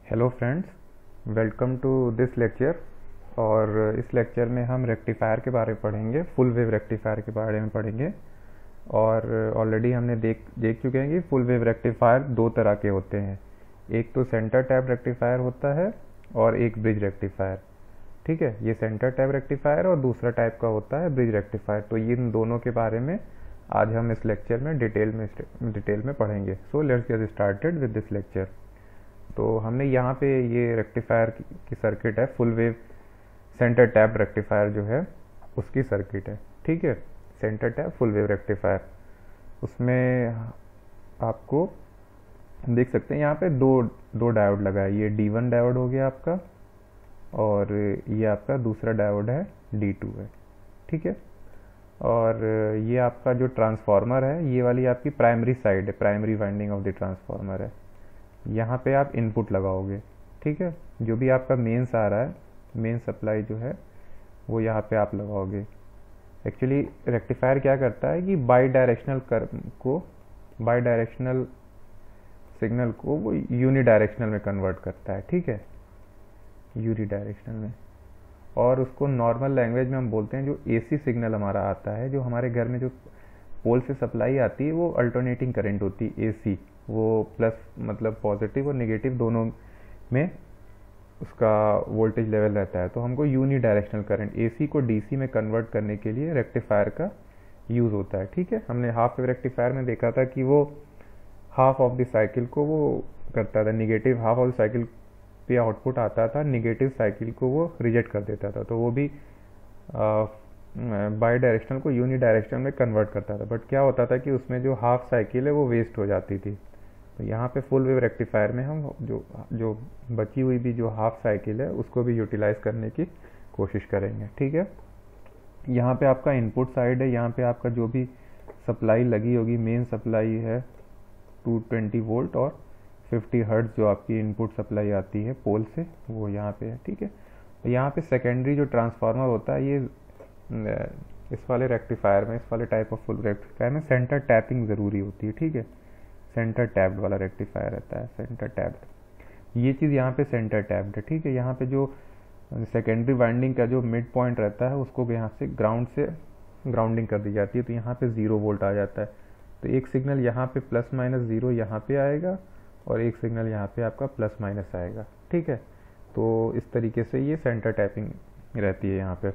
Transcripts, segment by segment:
Hello friends, welcome to this lecture. और इस lecture में हम रेक्टिफायर के बारे में पढ़ेंगे, फुल वेव रेक्टिफायर के बारे में पढ़ेंगे। और ऑलरेडी हमने देख चुके हैं कि फुल वेव रेक्टिफायर दो तरह के होते हैं। एक तो सेंटर टैप रेक्टिफायर होता है और एक ब्रिज रेक्टिफायर। ठीक है, ये सेंटर टैप रेक्टिफायर और दूसरा टाइप का होता है ब्रिज रेक्टिफायर। तो इन दोनों के बारे में आज हम इस लेक्चर में डिटेल में पढ़ेंगे। So let's get started with this lecture. तो हमने यहाँ पे ये रेक्टिफायर की सर्किट है, full wave centre tap rectifier जो है उसकी सर्किट है। ठीक है, centre tap full wave rectifier, उसमें आपको देख सकते हैं यहाँ पे दो डायोड लगा है। ये D1 डायोड हो गया आपका, और ये आपका दूसरा डायोड है D2 है। ठीक है, और ये आपका जो ट्रांसफार्मर है, ये वाली आपकी प्राइमरी साइड है, primary winding of the transformer है। यहाँ पे आप इनपुट लगाओगे। ठीक है, जो भी आपका मेंस आ रहा है, मेन सप्लाई जो है वो यहाँ पे आप लगाओगे। एक्चुअली रेक्टिफायर क्या करता है कि बाई डायरेक्शनल सिग्नल को वो यूनिडायरेक्शनल में कन्वर्ट करता है। ठीक है, यूनिडायरेक्शनल में। और उसको नॉर्मल लैंग्वेज में हम बोलते हैं, जो AC सिग्नल हमारा आता है, जो हमारे घर में जो पोल से सप्लाई आती है, वो अल्टरनेटिंग करंट होती है AC। वो प्लस मतलब पॉजिटिव और नेगेटिव दोनों में उसका वोल्टेज लेवल रहता है। तो हमको यूनी डायरेक्शनल करंट AC को DC में कन्वर्ट करने के लिए रेक्टिफायर का यूज़ होता है। ठीक है, हमने हाफ वेव रेक्टिफायर में देखा था कि वो हाफ ऑफ द साइकिल को वो करता था, negative half of the cycle पे आउटपुट आता था, निगेटिव साइकिल को वो रिजेक्ट कर देता था। तो वो भी बाई डायरेक्शनल को यूनी डायरेक्शनल में कन्वर्ट करता था। बट क्या होता था कि उसमें जो हाफ साइकिल है वो वेस्ट हो जाती थी। तो यहाँ पे फुल वेव रेक्टिफायर में हम जो बची हुई भी जो हाफ साइकिल है उसको भी यूटिलाइज करने की कोशिश करेंगे। ठीक है, यहाँ पे आपका इनपुट साइड है, यहाँ पे आपका जो भी सप्लाई लगी होगी, मेन सप्लाई है 220 वोल्ट और 50 हर्ट्ज जो आपकी इनपुट सप्लाई आती है पोल से, वो यहाँ पे है। ठीक है, तो यहाँ पे सेकेंडरी जो ट्रांसफार्मर होता है, ये इस वाले रेक्टिफायर में, इस वाले टाइप ऑफ फुल रेक्टिफायर में सेंटर टैपिंग ज़रूरी होती है। ठीक है, सेंटर टैप्ड वाला रेक्टिफायर रहता है, सेंटर टैप्ड। ये चीज़ यहाँ पे सेंटर टैप्ड है। ठीक है, यहाँ पे जो सेकेंडरी वाइंडिंग का जो मिड पॉइंट रहता है उसको यहाँ से ग्राउंडिंग कर दी जाती है। तो यहाँ पे 0 वोल्ट आ जाता है। तो एक सिग्नल यहाँ पे प्लस माइनस 0 यहाँ पे आएगा और एक सिग्नल यहाँ पे आपका प्लस माइनस आएगा। ठीक है, तो इस तरीके से ये सेंटर टैपिंग रहती है। यहाँ पे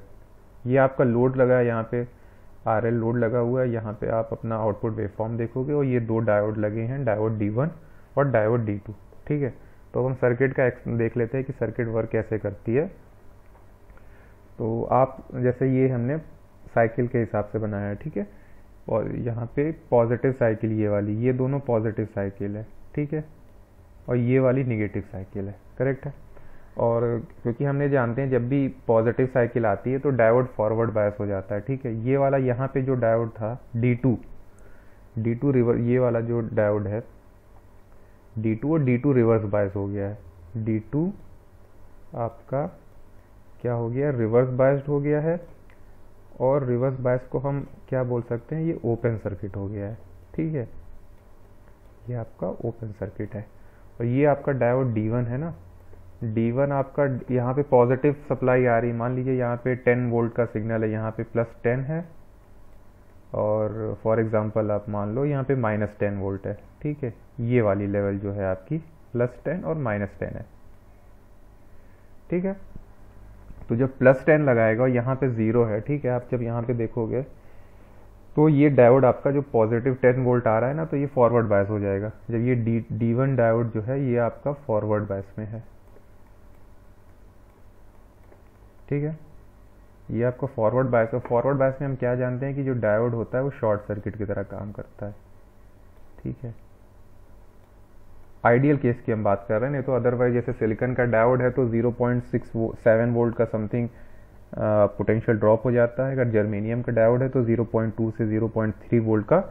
ये आपका लोड लगा है, यहाँ पे RL लोड लगा हुआ है। यहाँ पे आप अपना आउटपुट वेवफॉर्म देखोगे और ये दो डायोड लगे हैं, डायोड D1 और डायोड D2। ठीक है, तो हम सर्किट का देख लेते हैं कि सर्किट वर्क कैसे करती है। तो आप जैसे ये हमने साइकिल के हिसाब से बनाया है। ठीक है, और यहाँ पे पॉजिटिव साइकिल ये वाली, ये दोनों पॉजिटिव साइकिल है। ठीक है, और ये वाली निगेटिव साइकिल है। करेक्ट है। और क्योंकि हमने जानते हैं जब भी पॉजिटिव साइकिल आती है तो डायोड फॉरवर्ड बायस हो जाता है। ठीक है, ये वाला यहाँ पे जो डायोड था D2 रिवर्स, ये वाला जो डायोड है D2 और D2 रिवर्स बायस हो गया है। D2 आपका क्या हो गया, रिवर्स बायस्ड हो गया है। और रिवर्स बायस को हम क्या बोल सकते हैं, ये ओपन सर्किट हो गया है। ठीक है, ये आपका ओपन सर्किट है। और ये आपका डायोड D1 है ना, D1 आपका यहाँ पे पॉजिटिव सप्लाई आ रही, मान लीजिए यहाँ पे 10 वोल्ट का सिग्नल है, यहाँ पे +10 है, और फॉर एग्जांपल आप मान लो यहाँ पे -10 वोल्ट है। ठीक है, ये वाली लेवल जो है आपकी +10 और -10 है। ठीक है, तो जब +10 लगाएगा और यहाँ पे 0 है, ठीक है, आप जब यहाँ पे देखोगे तो ये डायोड आपका जो पॉजिटिव 10 वोल्ट आ रहा है ना, तो ये फॉरवर्ड बायस हो जाएगा। जब ये D1 डायोड जो है ये आपका फॉरवर्ड बायस में है। ठीक है, ये आपका फॉरवर्ड बायस है। फॉरवर्ड बायस में हम क्या जानते हैं कि जो डायोड होता है वो शॉर्ट सर्किट की तरह काम करता है। ठीक है, आइडियल केस की हम बात कर रहे हैं, नहीं तो अदरवाइज जैसे सिलिकॉन का डायोड है तो 0.67 वोल्ट का समथिंग पोटेंशियल ड्रॉप हो जाता है। अगर जर्मेनियम का डायोड है तो 0.2 से 0.3 वोल्ट का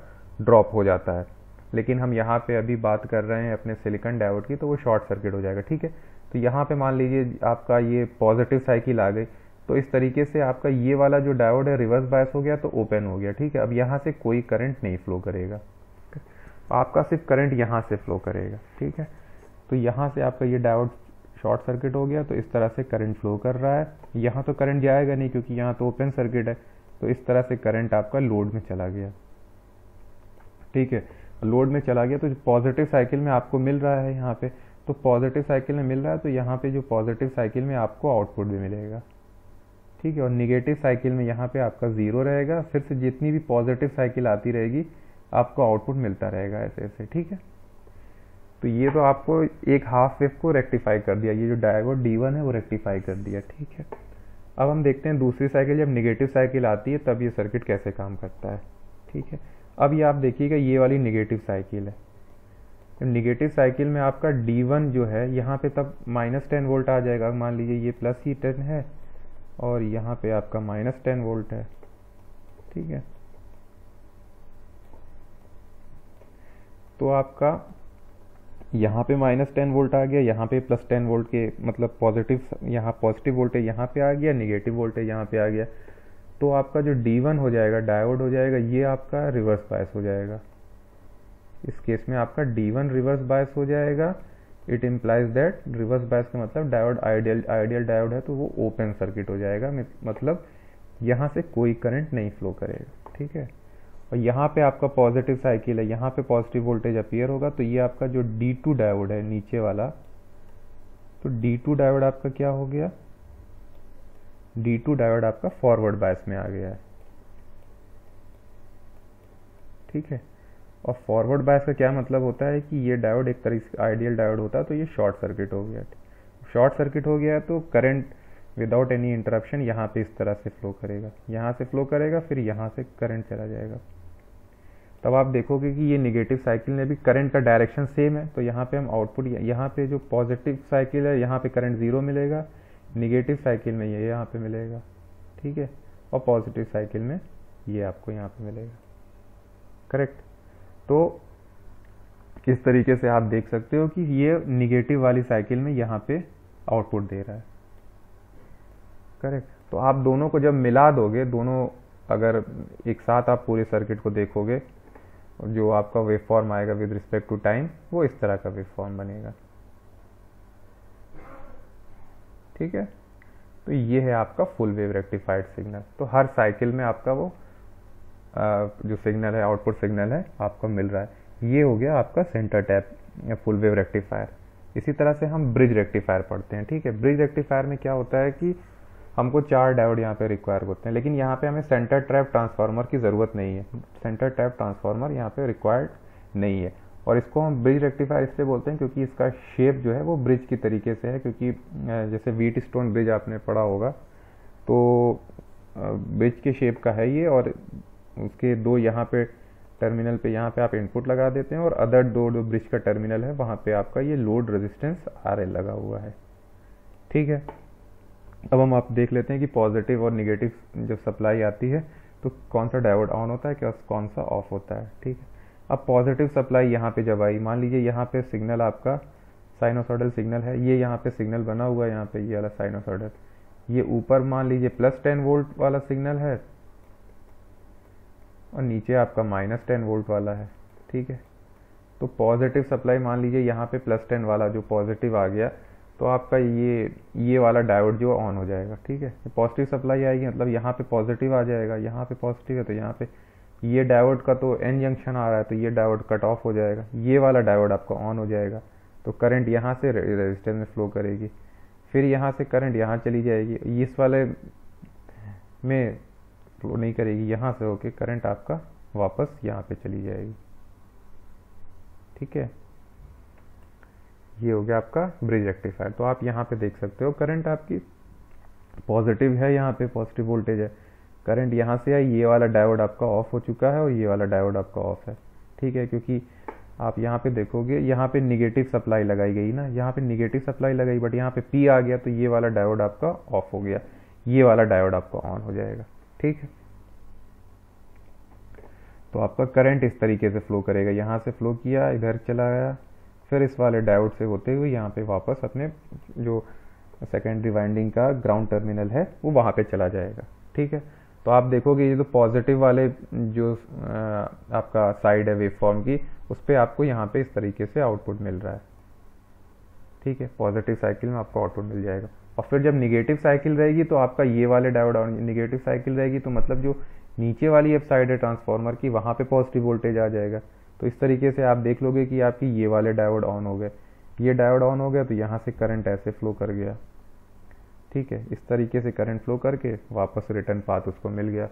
ड्रॉप हो जाता है। लेकिन हम यहाँ पे अभी बात कर रहे हैं अपने सिलिकॉन डायोड की, तो वो शॉर्ट सर्किट हो जाएगा। ठीक है, तो यहाँ पे मान लीजिए आपका ये पॉजिटिव साइकिल आ गई, तो इस तरीके से आपका ये वाला जो डायोड है रिवर्स बायस हो गया तो ओपन हो गया। ठीक है, अब यहाँ से कोई करंट नहीं फ्लो करेगा, आपका सिर्फ करंट यहाँ से फ्लो करेगा। ठीक है, तो यहाँ से आपका ये डायोड शॉर्ट सर्किट हो गया तो इस तरह से करंट फ्लो कर रहा है। यहाँ तो करंट जाएगा नहीं क्योंकि यहाँ तो ओपन सर्किट है, तो इस तरह से करंट आपका लोड में चला गया। ठीक है, लोड में चला गया तो पॉजिटिव साइकिल में आपको मिल रहा है यहाँ पे, तो पॉजिटिव साइकिल में मिल रहा है तो यहाँ पे जो पॉजिटिव साइकिल में आपको आउटपुट भी मिलेगा। ठीक है, और निगेटिव साइकिल में यहाँ पे आपका ज़ीरो रहेगा। फिर से जितनी भी पॉजिटिव साइकिल आती रहेगी आपको आउटपुट मिलता रहेगा ऐसे ऐसे। ठीक है, तो ये तो आपको एक हाफ वेव को रेक्टिफाई कर दिया, ये जो डायोड D1 है वो रेक्टिफाई कर दिया। ठीक है, अब हम देखते हैं दूसरी साइकिल, जब निगेटिव साइकिल आती है तब ये सर्किट कैसे काम करता है। ठीक है, अब ये आप देखिएगा ये वाली निगेटिव साइकिल है। निगेटिव साइकिल में आपका D1 जो है यहाँ पे तब -10 वोल्ट आ जाएगा। मान लीजिए ये प्लस ही 10 है और यहाँ पे आपका -10 वोल्ट है। ठीक है, तो आपका यहाँ पे -10 वोल्ट आ गया, यहाँ पे +10 वोल्ट के मतलब पॉजिटिव, यहाँ पॉजिटिव वोल्टेज यहाँ पे आ गया, निगेटिव वोल्टेज यहाँ पे आ गया। तो आपका जो D1 हो जाएगा, डायोड हो जाएगा, ये आपका रिवर्स बायस हो जाएगा। इस केस में आपका D1 रिवर्स बायस हो जाएगा। It implies that reverse bias का मतलब डायोड आइडियल डायोड है तो वो ओपन सर्किट हो जाएगा, मतलब यहाँ से कोई करंट नहीं फ्लो करेगा। ठीक है, और यहाँ पे आपका पॉजिटिव साइकिल है, यहाँ पे पॉजिटिव वोल्टेज अपीयर होगा, तो ये आपका जो D2 डायोड है नीचे वाला, तो D2 डायोड आपका क्या हो गया, D2 डायोड आपका फॉरवर्ड बायस में आ गया है। ठीक है, और फॉरवर्ड बायस का क्या मतलब होता है कि ये डायोड एक तरह से आइडियल डायोड होता है, तो ये शॉर्ट सर्किट हो गया। शॉर्ट सर्किट हो गया है तो करंट विदाउट एनी इंटरप्शन यहाँ पे इस तरह से फ्लो करेगा, यहाँ से फ्लो करेगा, फिर यहाँ से करंट चला जाएगा। तब आप देखोगे कि ये निगेटिव साइकिल में भी करंट का डायरेक्शन सेम है, तो यहाँ पे हम आउटपुट, यहाँ पे जो पॉजिटिव साइकिल है यहाँ पे करंट 0 मिलेगा, निगेटिव साइकिल में ये यहाँ पे मिलेगा। ठीक है, और पॉजिटिव साइकिल में ये आपको यहाँ पे मिलेगा। करेक्ट, तो इस तरीके से आप देख सकते हो कि ये निगेटिव वाली साइकिल में यहाँ पे आउटपुट दे रहा है। करेक्ट, तो आप दोनों को जब मिला दोगे, दोनों अगर एक साथ आप पूरे सर्किट को देखोगे, जो आपका वेव फॉर्म आएगा विद रिस्पेक्ट टू टाइम, वो इस तरह का वेव फॉर्म बनेगा। ठीक है, तो ये है आपका फुल वेव रेक्टिफाइड सिग्नल। तो हर साइकिल में आपका वो जो सिग्नल है, आउटपुट सिग्नल है, आपको मिल रहा है। ये हो गया आपका centre tap full wave rectifier. इसी तरह से हम ब्रिज रेक्टिफायर पढ़ते हैं। ठीक है, ब्रिज रेक्टिफायर में क्या होता है कि हमको 4 डायोड यहाँ पे रिक्वायर होते हैं, लेकिन यहाँ पे हमें सेंटर ट्रैप ट्रांसफार्मर की ज़रूरत नहीं है। सेंटर ट्रैप ट्रांसफार्मर यहाँ पे रिक्वायर्ड नहीं है, और इसको हम ब्रिज रेक्टिफायर इसलिए बोलते हैं क्योंकि इसका शेप जो है वो ब्रिज की तरीके से है। क्योंकि जैसे व्हीट स्टोन ब्रिज आपने पढ़ा होगा, तो ब्रिज के शेप का है ये, और उसके दो यहाँ पे टर्मिनल पे, यहाँ पे आप इनपुट लगा देते हैं, और अदर दो जो ब्रिज का टर्मिनल है वहाँ पे आपका ये लोड रेजिस्टेंस RL लगा हुआ है। ठीक है, अब हम आप देख लेते हैं कि पॉजिटिव और निगेटिव जब सप्लाई आती है तो कौन सा डायोड ऑन होता है, क्या कौन सा ऑफ होता है। ठीक है, अब पॉजिटिव सप्लाई यहाँ पे जब आई, मान लीजिए यहाँ पे सिग्नल आपका साइनोसॉइडल सिग्नल है, ये यहाँ पे सिग्नल बना हुआ है, यहाँ पे ये वाला साइनोसॉइडल, ये ऊपर मान लीजिए +10 वोल्ट वाला सिग्नल है और नीचे आपका -10 वोल्ट वाला है। ठीक है, तो पॉजिटिव सप्लाई मान लीजिए यहाँ पे +10 वाला जो पॉजिटिव आ गया, तो आपका ये वाला डायोड जो ऑन हो जाएगा। ठीक है, पॉजिटिव सप्लाई आएगी मतलब यहाँ पे पॉजिटिव आ जाएगा, यहाँ पे पॉजिटिव है तो यहाँ पे ये डायोड का तो N जंक्शन आ रहा है, तो ये डायोड कट ऑफ हो जाएगा, ये वाला डायोड आपका ऑन हो जाएगा, तो करंट यहाँ से रेजिस्टेंस में फ्लो करेगी, फिर यहाँ से करंट यहाँ चली जाएगी, इस वाले में फ्लो नहीं करेगी, यहाँ से होके करंट आपका वापस यहाँ पे चली जाएगी। ठीक है, ये हो गया आपका ब्रिज रेक्टिफायर। तो आप यहाँ पे देख सकते हो करंट आपकी पॉजिटिव है, यहाँ पे पॉजिटिव वोल्टेज है, करंट यहाँ से आई, ये वाला डायोड आपका ऑफ हो चुका है और ये वाला डायोड आपका ऑफ है। ठीक है, क्योंकि आप यहाँ पे देखोगे यहाँ पे निगेटिव सप्लाई लगाई गई ना, यहाँ पे निगेटिव सप्लाई लगाई, बट यहाँ पे P आ गया तो ये वाला डायोड आपका ऑफ हो गया, ये वाला डायोड आपका ऑन हो जाएगा। ठीक है, तो आपका करंट इस तरीके से फ्लो करेगा, यहाँ से फ्लो किया, इधर चला गया, फिर इस वाले डायोड से होते हुए यहाँ पे वापस अपने जो सेकेंडरी वाइंडिंग का ग्राउंड टर्मिनल है वो वहाँ पे चला जाएगा। ठीक है, तो आप देखोगे ये जो पॉजिटिव वाले जो आपका साइड है वेवफॉर्म की, उस पर आपको यहाँ पे इस तरीके से आउटपुट मिल रहा है। ठीक है, पॉजिटिव साइकिल में आपको आउटपुट मिल जाएगा। और फिर जब निगेटिव साइकिल रहेगी तो आपका ये वाले डायोड ऑन, निगेटिव साइकिल रहेगी तो मतलब जो नीचे वाली अब साइड है ट्रांसफार्मर की, वहाँ पे पॉजिटिव वोल्टेज आ जाएगा। तो इस तरीके से आप देख लोगे कि आपकी ये वाले डायोड ऑन हो गए, ये डायोड ऑन हो गया तो यहाँ से करंट ऐसे फ्लो कर गया, ठीक है, इस तरीके से करंट फ्लो करके वापस रिटर्न पाथ उसको मिल गया।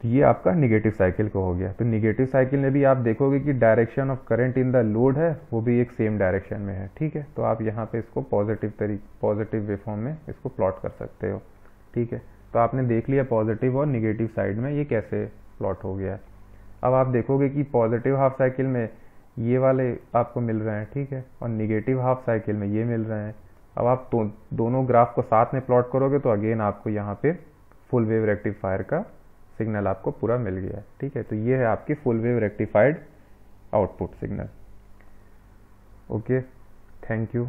तो ये आपका निगेटिव साइकिल का हो गया। तो निगेटिव साइकिल में भी आप देखोगे कि direction of current in the load है वो भी एक सेम डायरेक्शन में है, ठीक है। तो आप यहाँ पे इसको पॉजिटिव वेवफॉर्म में इसको प्लॉट कर सकते हो, ठीक है। तो आपने देख लिया पॉजिटिव और निगेटिव साइड में ये कैसे प्लॉट हो गया। अब आप देखोगे कि पॉजिटिव हाफ साइकिल में ये वाले आपको मिल रहे हैं, ठीक है, और निगेटिव हाफ साइकिल में ये मिल रहे हैं। अब आप दोनों ग्राफ को साथ में प्लॉट करोगे तो अगेन आपको यहाँ पे फुल वेव रेक्टिफायर का सिग्नल आपको पूरा मिल गया है, ठीक है। तो ये है आपकी full wave rectified output signal. Okay, thank you.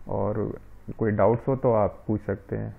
और कोई डाउट्स हो तो आप पूछ सकते हैं।